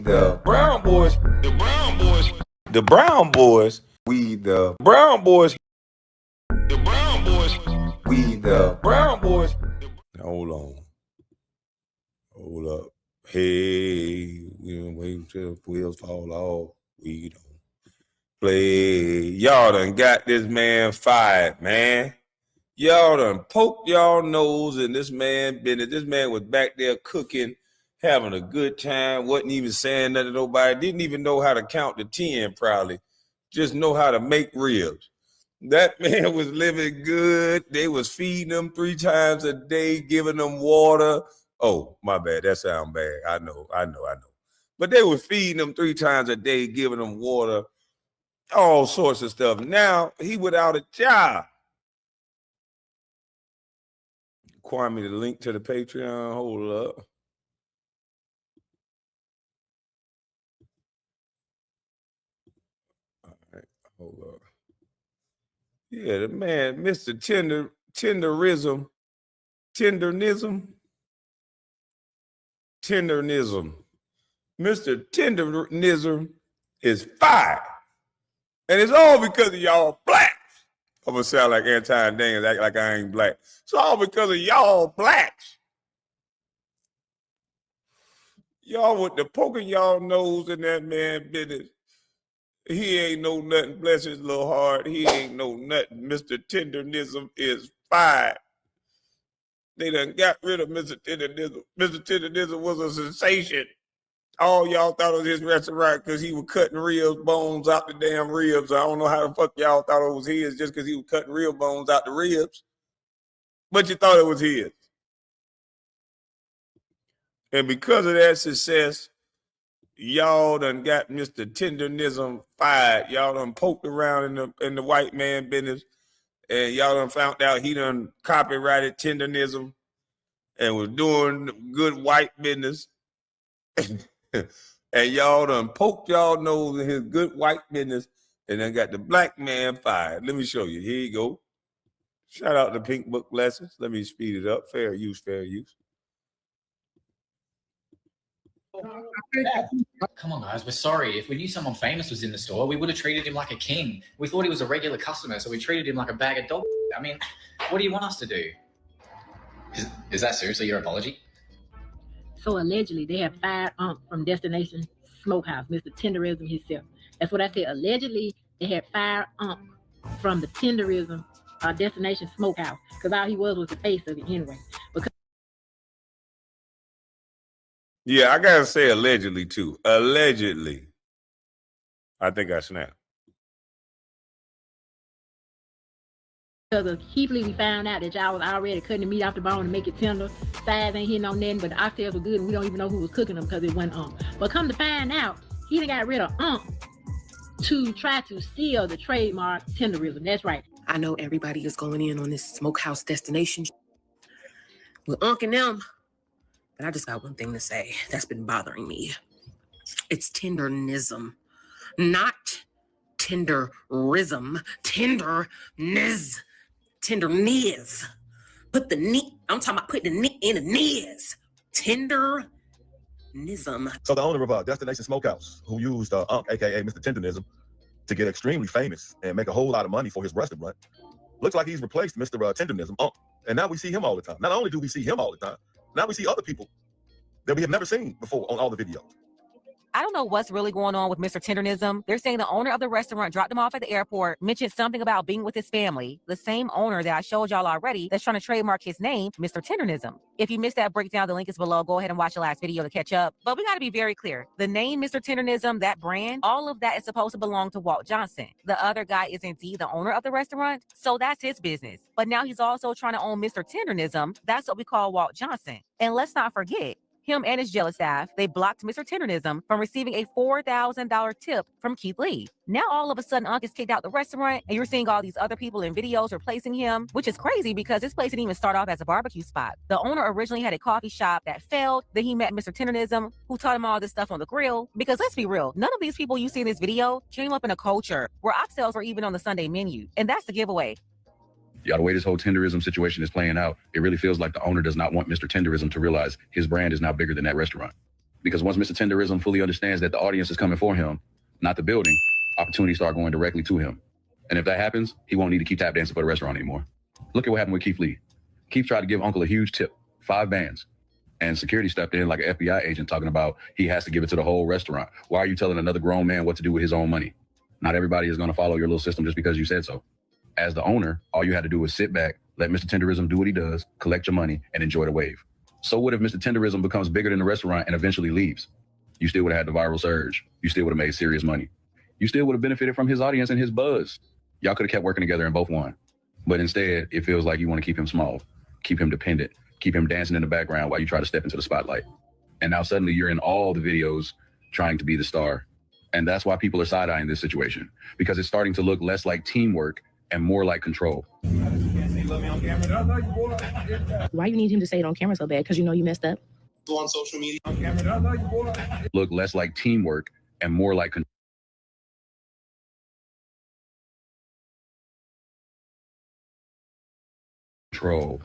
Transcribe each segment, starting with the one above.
the brown boys, the brown boys, the brown boys, we the brown boys, the brown boys, we the brown boys. Hold on. Hold up. Hey, we don't wait till the wheels fall off. We don't play. Y'all done got this man fired, man. Y'all done poked y'all nose in this man business. This man was back there cooking, having a good time, wasn't even saying nothing to nobody, didn't even know how to count to 10 probably, just know how to make ribs. That man was living good. They was feeding him 3 times a day, giving them water. Oh, my bad, that sound bad. I know. But they were feeding him 3 times a day, giving them water, all sorts of stuff. Now he without a job. Kwame, the link to the Patreon. Hold up. All right, hold up. Yeah, the man, Mr. Tenderism. Mr. Tenderism is fired. And it's all because of y'all blacks. I'm gonna sound like anti-Daniels, act like I ain't black. It's all because of y'all blacks. Y'all with the poking y'all nose in that man business. He ain't know nothing. Bless his little heart. He ain't know nothing. Mr. Tenderism is fired. They done got rid of Mr. Tenderism. Mr. Tenderism was a sensation. All y'all thought it was his restaurant because he was cutting ribs, bones out the damn ribs. I don't know how the fuck y'all thought it was his just because he was cutting rib bones out the ribs. But you thought it was his. And because of that success, y'all done got Mr. Tenderism fired. Y'all done poked around in the white man business. And y'all done found out he done copyrighted Tenderism and was doing good white business. And y'all done poked y'all nose in his good white business and then got the black man fired. Let me show you. Here you go. Shout out to Pink Book Lessons. Let me speed it up. Fair use, fair use. Come on, guys. We're sorry. If we knew someone famous was in the store, we would have treated him like a king. We thought he was a regular customer, so we treated him like a bag of dog. I mean, what do you want us to do? Is that seriously your apology? So allegedly, they have fired from Destination Smokehouse, Mr. Tenderism himself. That's what I said. Allegedly, they had fired from the Tenderism Destination Smokehouse because all he was the face of it anyway. Because yeah, I gotta say allegedly too. Allegedly, I think I snapped. Because of Keefly, we found out that y'all was already cutting the meat off the bone to make it tender. Size ain't hitting on nothing, but the oxtails were good, and we don't even know who was cooking them because it went But come to find out, he done got rid of to try to steal the trademark Tenderism. That's right. I know everybody is going in on this smokehouse destination with and them, but I just got one thing to say that's been bothering me. It's Tendernism, not Tenderism. Tenderniz. Put the knee. I'm talking about putting the knee in the niz. Tendernism. So the owner of Destination Smokehouse, who used aka Mr. Tendernism, to get extremely famous and make a whole lot of money for his restaurant, looks like he's replaced Mr. Tendernism. And now we see him all the time. Not only do we see him all the time, now we see other people that we have never seen before on all the videos. I don't know what's really going on with Mr. Tenderism. They're saying the owner of the restaurant dropped him off at the airport, mentioned something about being with his family, the same owner that I showed y'all already that's trying to trademark his name, Mr. Tenderism. If you missed that breakdown, the link is below. Go ahead and watch the last video to catch up. But we got to be very clear. The name Mr. Tenderism, that brand, all of that is supposed to belong to Walt Johnson. The other guy is indeed the owner of the restaurant, so that's his business. But now he's also trying to own Mr. Tenderism. That's what we call Walt Johnson. And let's not forget, him and his jealous staff, they blocked Mr. Tenderism from receiving a $4,000 tip from Keith Lee. Now all of a sudden, Unc is kicked out the restaurant, and you're seeing all these other people in videos replacing him, which is crazy because this place didn't even start off as a barbecue spot. The owner originally had a coffee shop that failed. Then he met Mr. Tenderism, who taught him all this stuff on the grill. Because let's be real, none of these people you see in this video came up in a culture where oxtails were even on the Sunday menu, and that's the giveaway. Yeah, the way this whole Tenderism situation is playing out, it really feels like the owner does not want Mr. Tenderism to realize his brand is now bigger than that restaurant. Because once Mr. Tenderism fully understands that the audience is coming for him, not the building, opportunities start going directly to him. And if that happens, he won't need to keep tap dancing for the restaurant anymore. Look at what happened with Keith Lee. Keith tried to give Uncle a huge tip, 5 bands. And security stepped in like an FBI agent talking about he has to give it to the whole restaurant. Why are you telling another grown man what to do with his own money? Not everybody is going to follow your little system just because you said so. As the owner, all you had to do was sit back, let Mr. Tenderism do what he does, collect your money, and enjoy the wave. So what if Mr. Tenderism becomes bigger than the restaurant and eventually leaves? You still would have had the viral surge. You still would have made serious money. You still would have benefited from his audience and his buzz. Y'all could have kept working together and both won. But instead, it feels like you want to keep him small, keep him dependent, keep him dancing in the background while you try to step into the spotlight. And now suddenly you're in all the videos trying to be the star. And that's why people are side-eyeing this situation, because it's starting to look less like teamwork and more like control. Why you need him to say it on camera so bad? Because you know you messed up? On social media. Look less like teamwork and more like control.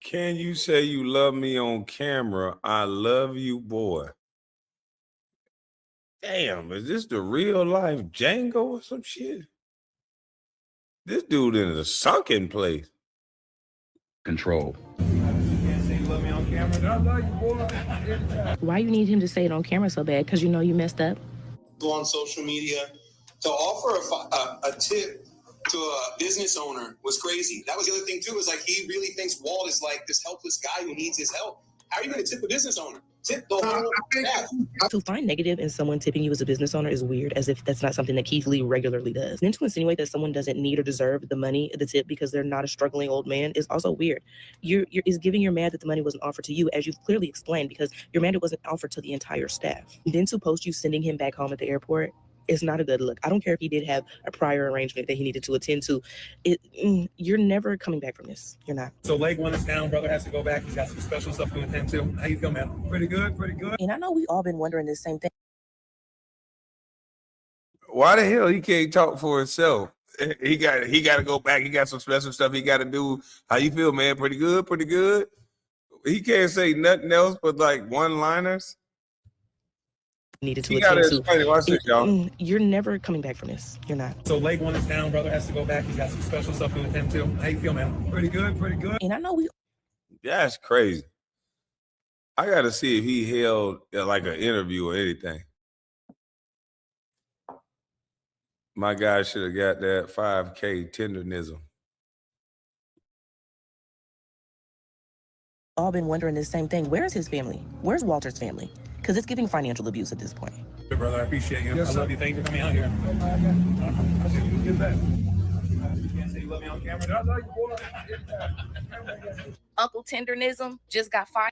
Can you say you love me on camera? I love you, boy. Damn, is this the real life Django or some shit? This dude in a sunken place. Control. Why you need him to say it on camera so bad? Because you know you messed up? On social media to offer a tip to a business owner was crazy. That was the other thing too, is like he really thinks Walt is like this helpless guy who needs his help. How are you going to tip a business owner? Tip the whole staff. To find negative in someone tipping you as a business owner is weird, as if that's not something that Keith Lee regularly does. And to insinuate that someone doesn't need or deserve the money, the tip, because they're not a struggling old man is also weird. Is giving you're mad that the money wasn't offered to you, as you've clearly explained, because you're mad it wasn't offered to the entire staff. And then to post you sending him back home at the airport, it's not a good look. I don't care if he did have a prior arrangement that he needed to attend to. You're never coming back from this. You're not. So leg 1 is down. Brother has to go back. He's got some special stuff to attend to. How you feel, man? Pretty good, pretty good. And I know we all been wondering the same thing. Why the hell he can't talk for himself? He got to go back. He got some special stuff he got to do. How you feel, man? Pretty good, pretty good. He can't say nothing else but like one-liners. Needed to He got to attend explain it. Watch this, y'all. You're never coming back from this. You're not. So leg 1 is down. Brother has to go back. He's got some special stuff to attend to. How you feel, man? Pretty good, pretty good. And I know we. That's crazy. I got to see if he held like an interview or anything. My guy should have got that 5K tendernism. All been wondering the same thing. Where's his family? Where's Walter's family? Because it's giving financial abuse at this point. Good, brother. I appreciate you. Yes, I love you. Thank you for coming out here. I see you get that. You can't say you love me on camera. I like you, boy. Uncle Tendernism just got fired.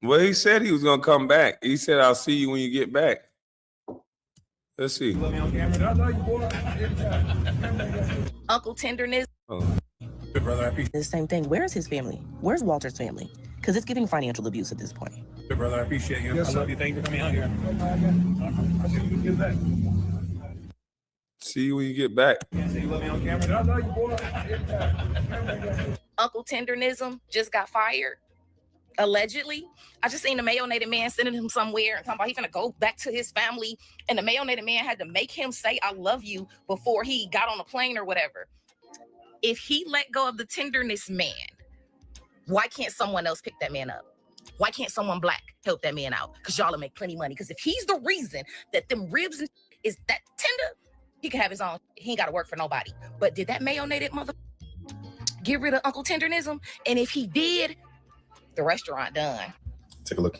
Well, he said he was going to come back. He said, I'll see you when you get back. Let's see. You love me on camera. I like you, boy. Uncle Tendernism. Oh. Good, brother. I appreciate The same thing. Where's his family? Where's Walter's family? Because it's giving financial abuse at this point. you. Good, brother. I appreciate you. Yes, I love you. Thank you for coming out here. I see you get that. See you when you get back. You can't say you love me on camera. I like you, boy. Uncle Tendernism just got fired. Allegedly. I just seen the mayonnaise man sending him somewhere and talking about he's gonna go back to his family. And the mayonnaise man had to make him say, I love you before he got on a plane or whatever. If he let go of the tenderness man, why can't someone else pick that man up? Why can't someone black help that man out? Because y'all will make plenty of money. Because if he's the reason that them ribs is that tender, he can have his own. He ain't got to work for nobody. But did that mayonnaise mother get rid of Uncle Tendernism? And if he did, the restaurant done. Take a look.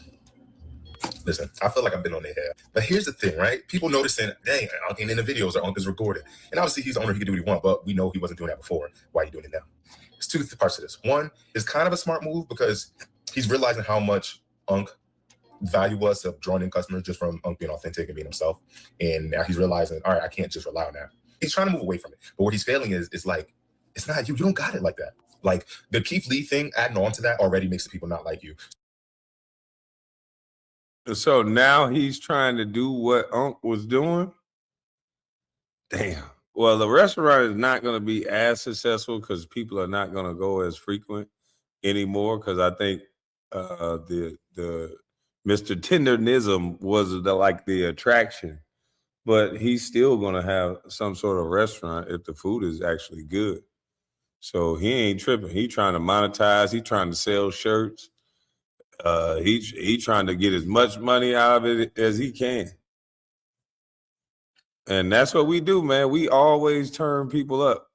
Listen, I feel like I've been on their head. But here's the thing, right? People noticing, dang, Uncle in the videos, our Uncle's recorded. And obviously he's the owner, he can do what he wants, but we know he wasn't doing that before. Why are you doing it now? There's two parts to this. One is kind of a smart move because he's realizing how much Unc value was of drawing in customers just from Unc being authentic and being himself. And now he's realizing, all right, I can't just rely on that. He's trying to move away from it. But what he's failing is like, it's not you. You don't got it like that. Like the Keith Lee thing, adding on to that already makes the people not like you. So now he's trying to do what Unc was doing? Damn. Well, the restaurant is not going to be as successful because people are not going to go as frequent anymore. Because I think the Mr. Tendernism was the attraction, but he's still going to have some sort of restaurant if the food is actually good. So he ain't tripping. He trying to monetize. He trying to sell shirts. He trying to get as much money out of it as he can. And that's what we do, man. We always turn people up.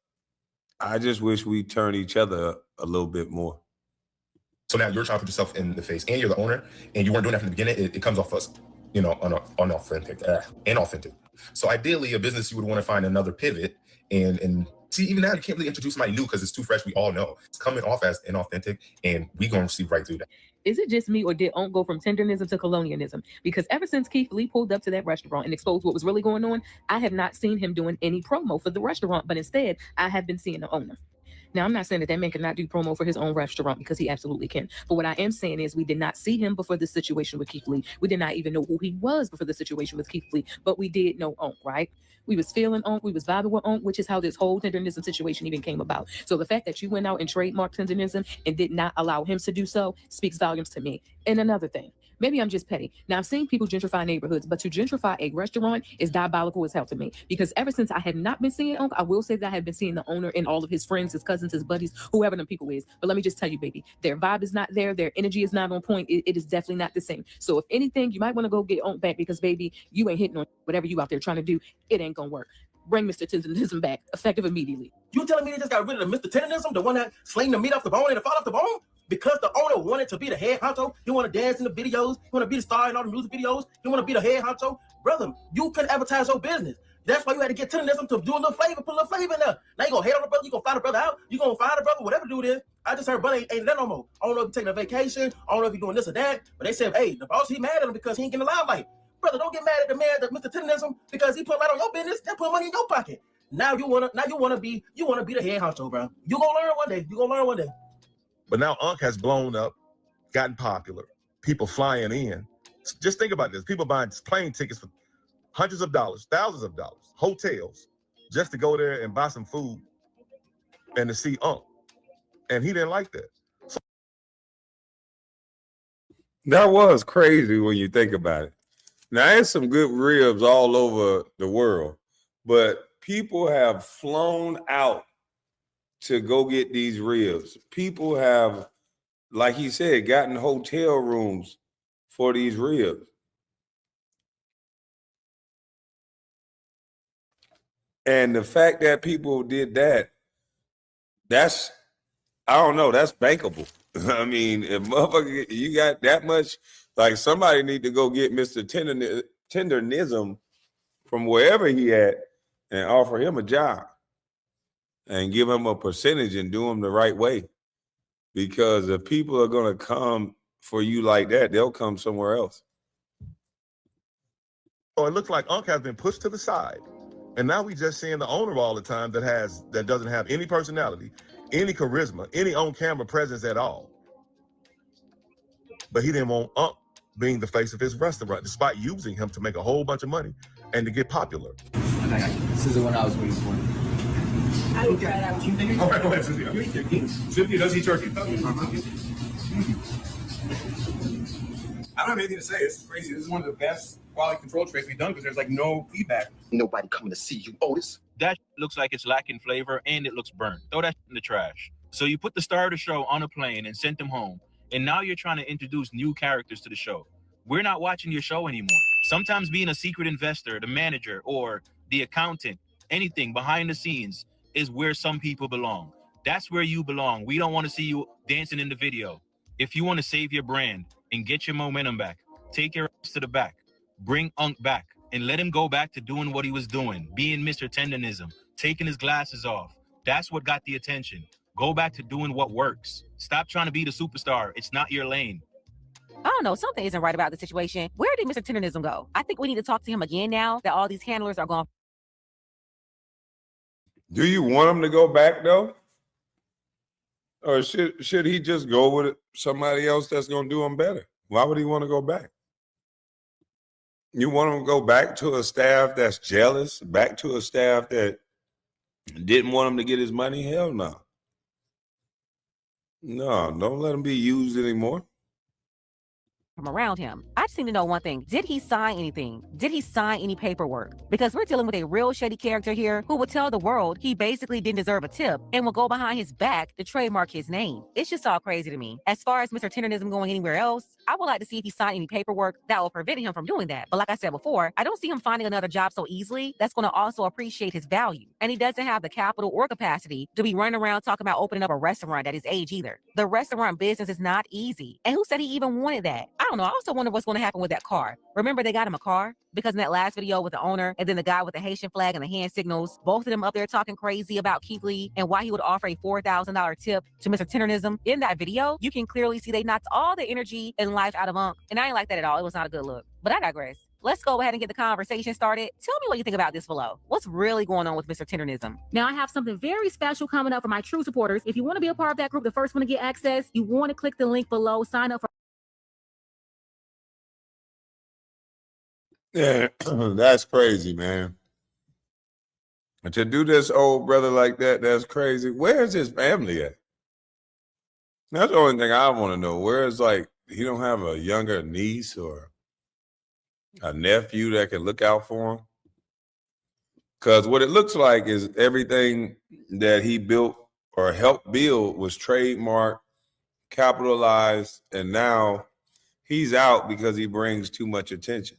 I just wish we turn each other up a little bit more. So now you're trying to put yourself in the face, and you're the owner, and you weren't doing that from the beginning. It comes off as, inauthentic. So ideally, a business, you would want to find another pivot, and see, even now you can't really introduce somebody new because it's too fresh. We all know it's coming off as inauthentic, and we gonna see right through that. Is it just me, or did Unc go from tendernism to colonialism? Because ever since Keith Lee pulled up to that restaurant and exposed what was really going on, I have not seen him doing any promo for the restaurant, but instead I have been seeing the owner. Now, I'm not saying that man cannot do promo for his own restaurant, because he absolutely can. But what I am saying is we did not see him before this situation with Keith Lee. We did not even know who he was before the situation with Keith Lee, but we did know Unc, right? We was feeling Unc, we was vibing with Unc, which is how this whole tendernism situation even came about. So the fact that you went out and trademarked tendernism and did not allow him to do so speaks volumes to me. And another thing, maybe I'm just petty. Now, I've seen people gentrify neighborhoods, but to gentrify a restaurant is diabolical as hell to me. Because ever since I had not been seeing Unc, I will say that I had been seeing the owner and all of his friends, his cousins, his buddies, whoever them people is. But let me just tell you, baby, their vibe is not there. Their energy is not on point. It is definitely not the same. So if anything, you might want to go get Unc back, because, baby, you ain't hitting on whatever you out there trying to do. It ain't going to work. Bring Mr. Tenderism back, effective immediately. You telling me they just got rid of the Mr. Tenderism, the one that slaying the meat off the bone and the fall off the bone? Because the owner wanted to be the head honcho? He want to dance in the videos? He want to be the star in all the music videos? He want to be the head honcho? Brother, you couldn't advertise your business. That's why you had to get Tenderism to do a little flavor, put a little flavor in there. Now you gonna hate on the brother, you gonna find the brother out, you gonna find the brother, whatever dude is. I just heard brother ain't that no more. I don't know if he's taking a vacation, I don't know if he's doing this or that, but they said, hey, the boss, he mad at him because he ain't getting the limelight. Brother, don't get mad at the man, Mr. Tenderism, because he put light on your business, that put money in your pocket. Now you wanna be the head honcho, bro. You gonna learn one day. You gonna learn one day. But now Unc has blown up, gotten popular, people flying in. Just think about this. People buying plane tickets for hundreds of dollars, thousands of dollars, hotels, just to go there and buy some food and to see Unc. And he didn't like that. So that was crazy when you think about it. Now, there's some good ribs all over the world, but people have flown out to go get these ribs. People have, like he said, gotten hotel rooms for these ribs. And the fact that people did that, that's, I don't know, that's bankable. I mean, if motherfucker, you got that much, like somebody need to go get Mr. Tendernism from wherever he at and offer him a job and give him a percentage and do him the right way. Because if people are going to come for you like that, they'll come somewhere else. So it looks like Unc has been pushed to the side. And now we just seeing the owner all the time that doesn't have any personality, any charisma, any on-camera presence at all. But he didn't want Unc being the face of his restaurant, despite using him to make a whole bunch of money and to get popular. This is the one I was waiting for. I will try that one. All right, go ahead, Cynthia. Cynthia does eat turkey. I don't have anything to say. This is crazy. This is one of the best quality control traits we've done because there's like no feedback. Nobody coming to see you, Otis. That looks like it's lacking flavor and it looks burnt. Throw that in the trash. So you put the star of the show on a plane and sent them home. And now you're trying to introduce new characters to the show. We're not watching your show anymore. Sometimes being a secret investor, the manager, or the accountant, anything behind the scenes is where some people belong. That's where you belong. We don't want to see you dancing in the video. If you want to save your brand and get your momentum back, take your ass to the back. Bring Unc back and let him go back to doing what he was doing, being Mr. Tenderism, taking his glasses off. That's what got the attention. Go back to doing what works. Stop trying to be the superstar. It's not your lane. I don't know, something isn't right about the situation. Where did Mr. Tenderism go? I think we need to talk to him again now that all these handlers are gone. Do you want him to go back though? Or should he just go with somebody else that's gonna do him better? Why would he want to go back? You want him to go back to a staff that's jealous, back to a staff that didn't want him to get his money? Hell no. No, don't let him be used anymore. From around him. I just need to know one thing. Did he sign anything? Did he sign any paperwork? Because we're dealing with a real shady character here who would tell the world he basically didn't deserve a tip and will go behind his back to trademark his name. It's just all crazy to me. As far as Mr. Tenderism going anywhere else, I would like to see if he signed any paperwork that will prevent him from doing that. But like I said before, I don't see him finding another job so easily that's going to also appreciate his value. And he doesn't have the capital or capacity to be running around talking about opening up a restaurant at his age either. The restaurant business is not easy. And who said he even wanted that? I don't know. I also wonder what's going to happen with that car. Remember they got him a car? Because in that last video with the owner and then the guy with the Haitian flag and the hand signals, both of them up there talking crazy about Keith Lee and why he would offer a $4,000 tip to Mr. Tenderism. In that video, you can clearly see they knocked all the energy and life out of Unc. And I ain't like that at all. It was not a good look. But I digress. Let's go ahead and get the conversation started. Tell me what you think about this below. What's really going on with Mr. Tenderism? Now, I have something very special coming up for my true supporters. If you want to be a part of that group, the first one to get access, you want to click the link below, sign up for. Yeah, that's crazy, man. And to do this old brother like that, that's crazy. Where's his family at? That's the only thing I want to know. Where's, like, he don't have a younger niece or a nephew that can look out for him? Because what it looks like is everything that he built or helped build was trademarked, capitalized, and now he's out because he brings too much attention.